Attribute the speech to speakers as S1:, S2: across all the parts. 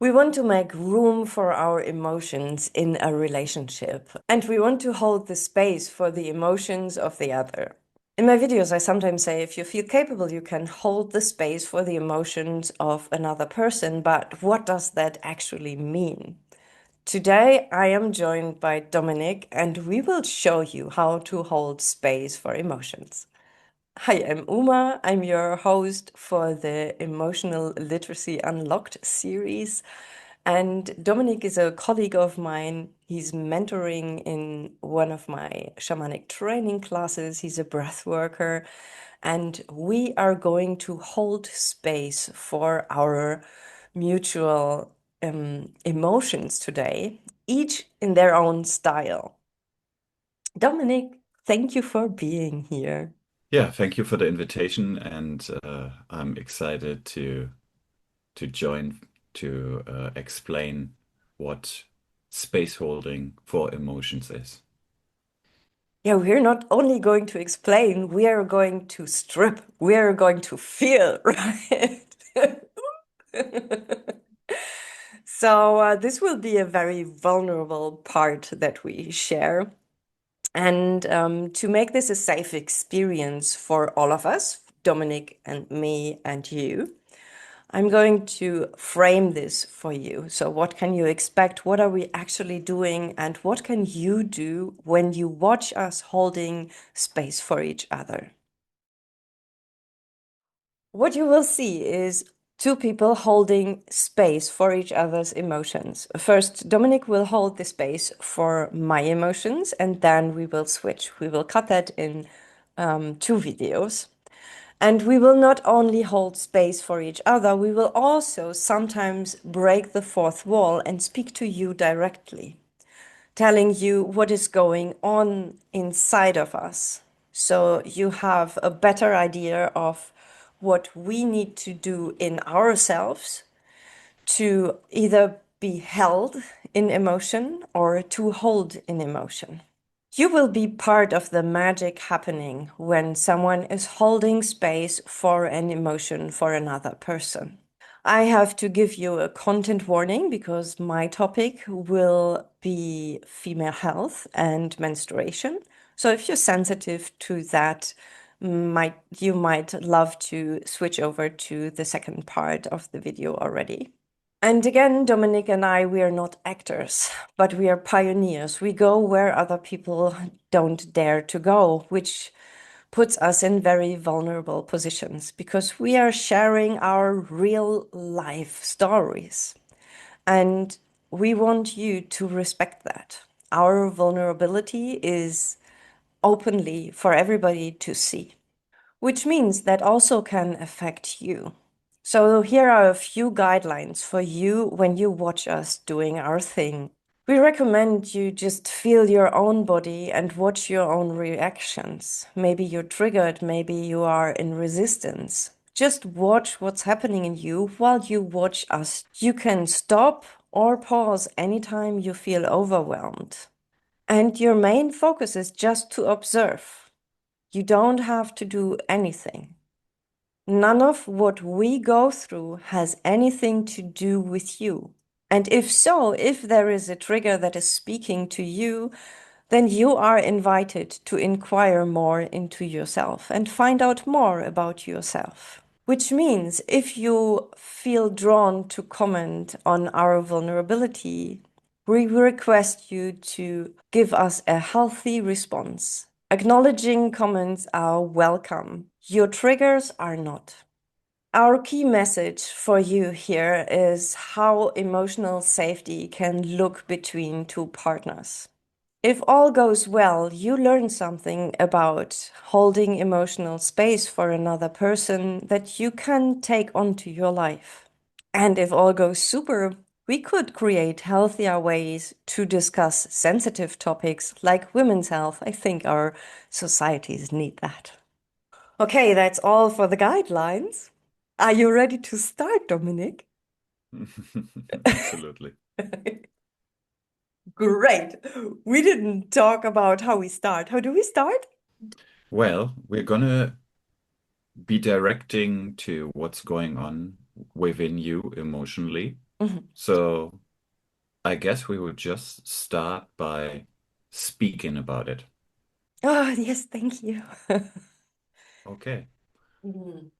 S1: We want to make room for our emotions in a relationship, and we want to hold the space for the emotions of the other. In my videos, I sometimes say if you feel capable, you can hold the space for the emotions of another person, but what does that actually mean? Today, I am joined by Dominik, and we will show you how to hold space for emotions. Hi, I'm Uma. I'm your host for the Emotional Literacy Unlocked series. And Dominik is a colleague of mine. He's mentoring in one of my shamanic training classes. He's a breath worker. And we are going to hold space for our mutual emotions today, each in their own style. Dominik, thank you for being here.
S2: Yeah, thank you for the invitation, and I'm excited to join to explain what space holding for emotions is.
S1: Yeah, we're not only going to explain, we are going to strip, we are going to feel, right? So, this will be a very vulnerable part that we share. And to make this a safe experience for all of us, Dominik and me and you, I'm going to frame this for you. So, what can you expect? What are we actually doing? And what can you do when you watch us holding space for each other? What you will see is two people holding space for each other's emotions. First, Dominik will hold the space for my emotions, and then we will switch. We will cut that in two videos. And we will not only hold space for each other, we will also sometimes break the fourth wall and speak to you directly, telling you what is going on inside of us. So you have a better idea of what we need to do in ourselves to either be held in emotion or to hold in emotion. You will be part of the magic happening when someone is holding space for an emotion for another person. I have to give you a content warning because my topic will be female health and menstruation. So if you're sensitive to that, you might love to switch over to the second part of the video already. And again, Dominik and I, we are not actors, but we are pioneers. We go where other people don't dare to go, which puts us in very vulnerable positions because we are sharing our real life stories. And we want you to respect that. Our vulnerability is openly for everybody to see, which means that also can affect you. So here are a few guidelines for you when you watch us doing our thing. We recommend you just feel your own body and watch your own reactions. Maybe you're triggered, maybe you are in resistance. Just watch what's happening in you while you watch us. You can stop or pause anytime you feel overwhelmed. And your main focus is just to observe. You don't have to do anything. None of what we go through has anything to do with you. And if so, if there is a trigger that is speaking to you, then you are invited to inquire more into yourself and find out more about yourself. Which means if you feel drawn to comment on our vulnerability, we request you to give us a healthy response. Acknowledging comments are welcome. Your triggers are not. Our key message for you here is how emotional safety can look between two partners. If all goes well, you learn something about holding emotional space for another person that you can take onto your life. And if all goes super, we could create healthier ways to discuss sensitive topics like women's health. I think our societies need that. Okay, that's all for the guidelines. Are you ready to start, Dominik?
S2: Absolutely.
S1: Great. We didn't talk about how we start. How do we start?
S2: Well, we're gonna be directing to what's going on within you emotionally.
S1: Mhm.
S2: So I guess we would just start by speaking about it.
S1: Oh, yes, thank you.
S2: Okay.
S1: Mhm.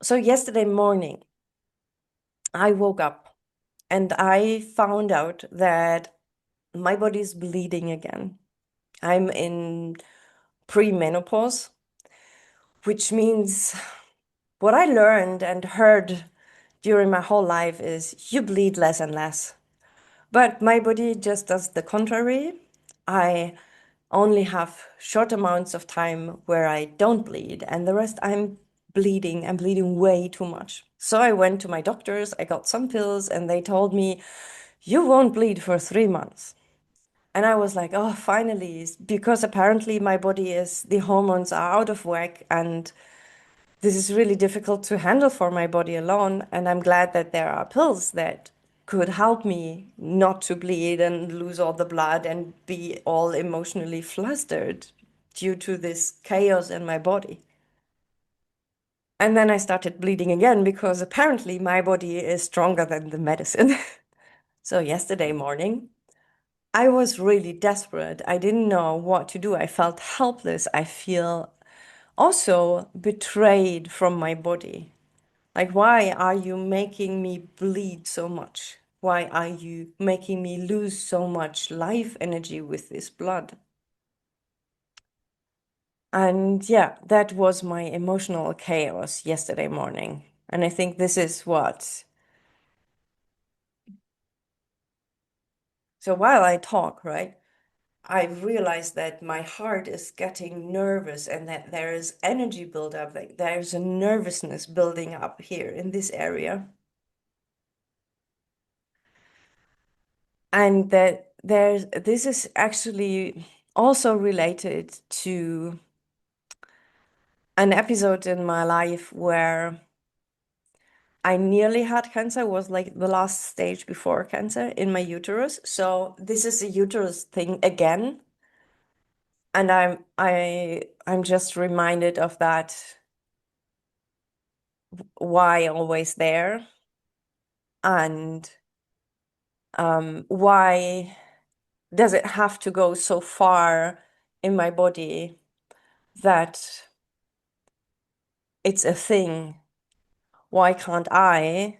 S1: So yesterday morning, I woke up and I found out that my body is bleeding again. I'm in pre-menopause, which means what I learned and heard during my whole life is you bleed less and less. But my body just does the contrary. I only have short amounts of time where I don't bleed, and the rest I'm bleeding. I'm bleeding way too much. So I went to my doctors, I got some pills, and they told me, you won't bleed for 3 months. And I was like, oh, finally, because apparently my body is, the hormones are out of whack, and this is really difficult to handle for my body alone. And I'm glad that there are pills that could help me not to bleed and lose all the blood and be all emotionally flustered due to this chaos in my body. And then I started bleeding again because apparently my body is stronger than the medicine. So yesterday morning, I was really desperate. I didn't know what to do. I felt helpless. I feel also betrayed from my body. Like, why are you making me bleed so much? Why are you making me lose so much life energy with this blood? And yeah, that was my emotional chaos yesterday morning. And I think this is what. So while I talk, right, I realize that my heart is getting nervous and that there is energy buildup, like there's a nervousness building up here in this area. And that this is actually also related to an episode in my life where I nearly had cancer, was like the last stage before cancer in my uterus. So this is a uterus thing again. And I'm just reminded of that, why always there, and why does it have to go so far in my body that it's a thing? Why can't I?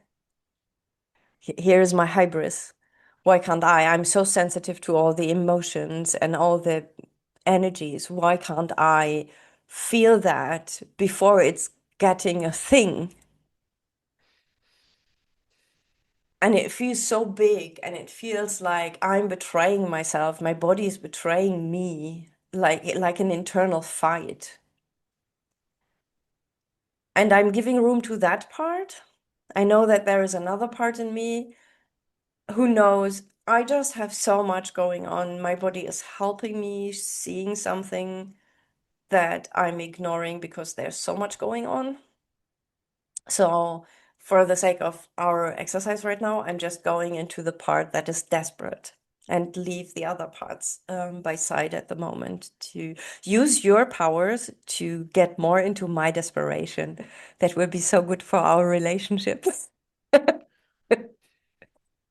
S1: Here's my hybris. Why can't I? I'm so sensitive to all the emotions and all the energies. Why can't I feel that before it's getting a thing? And it feels so big and it feels like I'm betraying myself. My body is betraying me, like an internal fight. And I'm giving room to that part. I know that there is another part in me. Who knows? I just have so much going on. My body is helping me seeing something that I'm ignoring because there's so much going on. So, for the sake of our exercise right now, I'm just going into the part that is desperate and leave the other parts by side at the moment to use your powers to get more into my desperation. That will be so good for our relationship.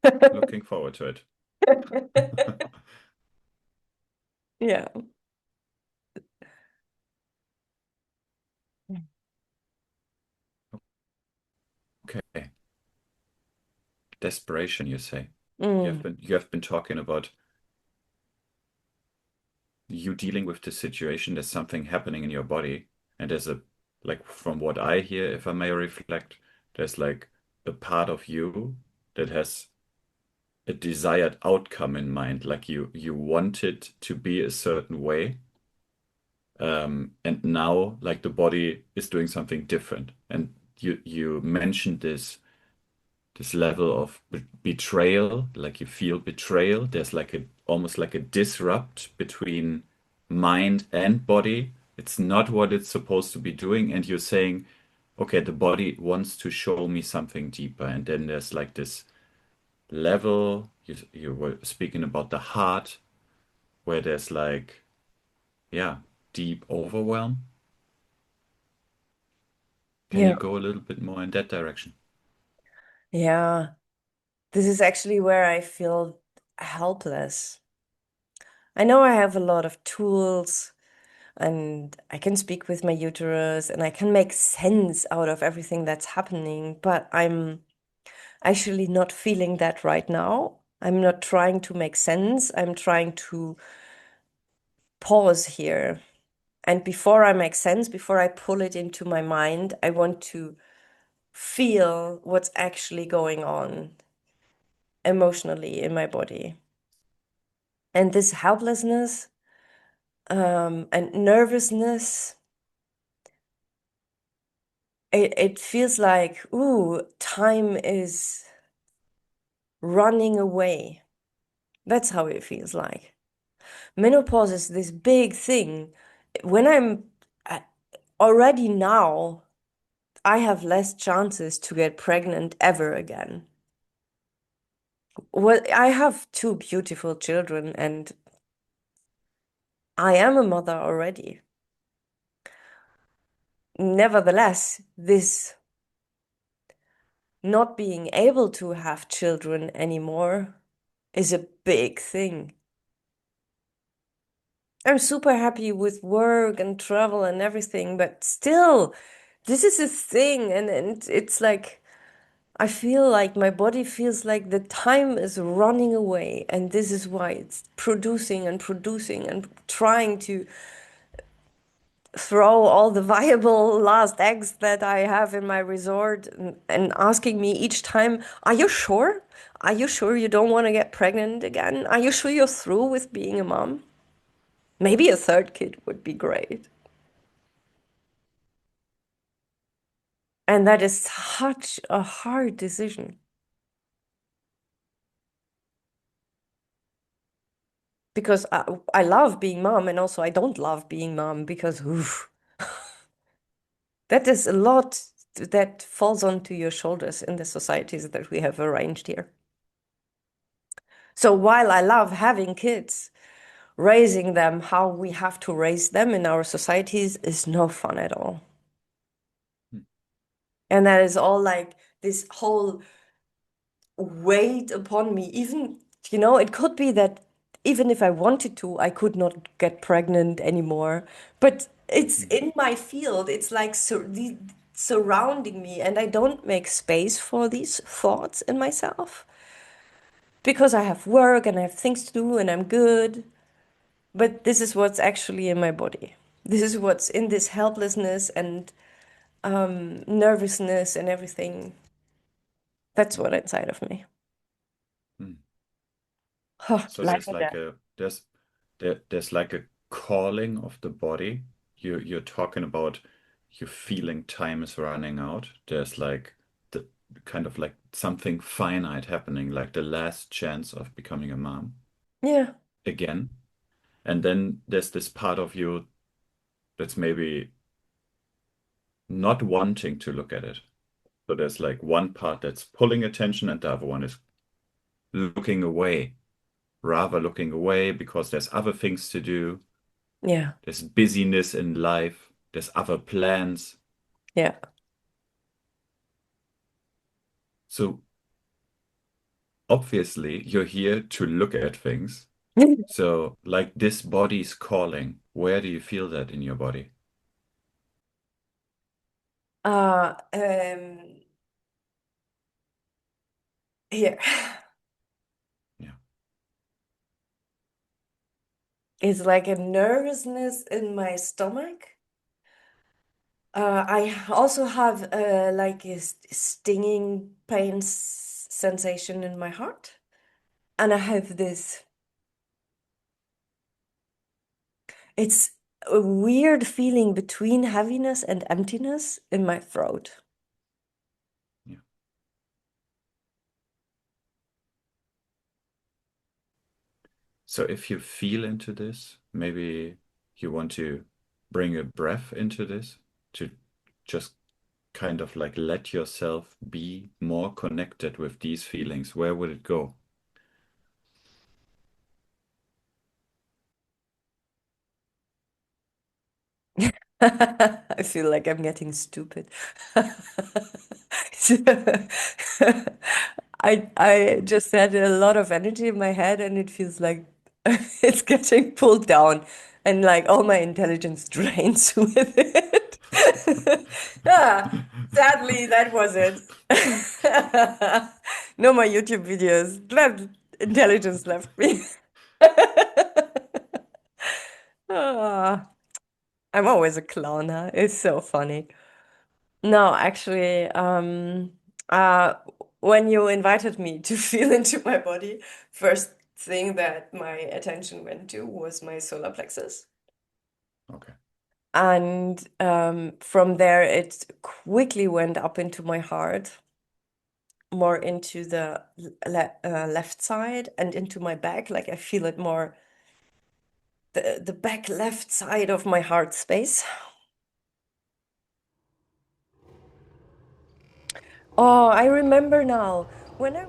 S2: Looking forward to it.
S1: Yeah.
S2: Okay. Desperation, you say.
S1: Mm.
S2: You have been talking about you dealing with the situation. There's something happening in your body, and there's a like from what I hear, if I may reflect, there's like a part of you that has a desired outcome in mind. Like you want it to be a certain way. And now like the body is doing something different. And you mentioned this level of betrayal, like you feel betrayal. There's like a almost like a disrupt between mind and body. It's not what it's supposed to be doing, and you're saying, okay, the body wants to show me something deeper. And then there's like this level, you were speaking about the heart, where there's like, yeah, deep overwhelm. Can
S1: Yeah.
S2: you go a little bit more in that direction?
S1: Yeah, this is actually where I feel helpless. I know I have a lot of tools and I can speak with my uterus and I can make sense out of everything that's happening, but I'm actually not feeling that right now. I'm not trying to make sense. I'm trying to pause here. And before I make sense, before I pull it into my mind, I want to feel what's actually going on emotionally in my body. And this helplessness, and nervousness, it feels like, ooh, time is running away. That's how it feels like. Menopause is this big thing. When uh, already now, I have less chances to get pregnant ever again. Well, I have two beautiful children and I am a mother already. Nevertheless, this not being able to have children anymore is a big thing. I'm super happy with work and travel and everything, but still, this is a thing, and it's like I feel like my body feels like the time is running away, and this is why it's producing and producing and trying to throw all the viable last eggs that I have in my resort and asking me each time, are you sure? Are you sure you don't want to get pregnant again? Are you sure you're through with being a mom? Maybe a third kid would be great. And that is such a hard decision because I love being mom and also I don't love being mom because oof, that is a lot that falls onto your shoulders in the societies that we have arranged here. So while I love having kids, raising them how we have to raise them in our societies is no fun at all.
S2: Hmm.
S1: And that is all like this whole weight upon me. Even, it could be that even if I wanted to, I could not get pregnant anymore. But it's
S2: Mhm.
S1: in my field, it's like surrounding me, and I don't make space for these thoughts in myself because I have work and I have things to do and I'm good. But this is what's actually in my body. This is what's in this helplessness and nervousness and everything. That's what inside of me.
S2: Hmm.
S1: Oh,
S2: So
S1: life
S2: there's
S1: and
S2: like
S1: death.
S2: there's like a calling of the body. You're talking about you feeling time is running out. There's like the kind of like something finite happening, like the last chance of becoming a mom
S1: Yeah.
S2: again. And then there's this part of you that's maybe not wanting to look at it. So there's like one part that's pulling attention and the other one is looking away, rather looking away because there's other things to do.
S1: Yeah.
S2: There's busyness in life. There's other plans.
S1: Yeah.
S2: So obviously you're here to look at things. So like this body's calling. Where do you feel that in your body?
S1: Uh, Here.
S2: Yeah.
S1: It's like a nervousness in my stomach. I also have like a stinging pain sensation in my heart. And I have this, it's a weird feeling between heaviness and emptiness in my throat.
S2: Yeah. So if you feel into this, maybe you want to bring a breath into this to just kind of like let yourself be more connected with these feelings. Where would it go?
S1: I feel like I'm getting stupid. I just had a lot of energy in my head and it feels like it's getting pulled down and like all my intelligence drains with it. Yeah, sadly, that was it. No more YouTube videos. Left intelligence left me. Ah, I'm always a clown, huh? It's so funny. No, actually, uh, when you invited me to feel into my body, first thing that my attention went to was my solar plexus.
S2: Okay.
S1: And from there, it quickly went up into my heart, more into the left side and into my back. Like I feel it more, the back left side of my heart space. Oh, I remember now. When I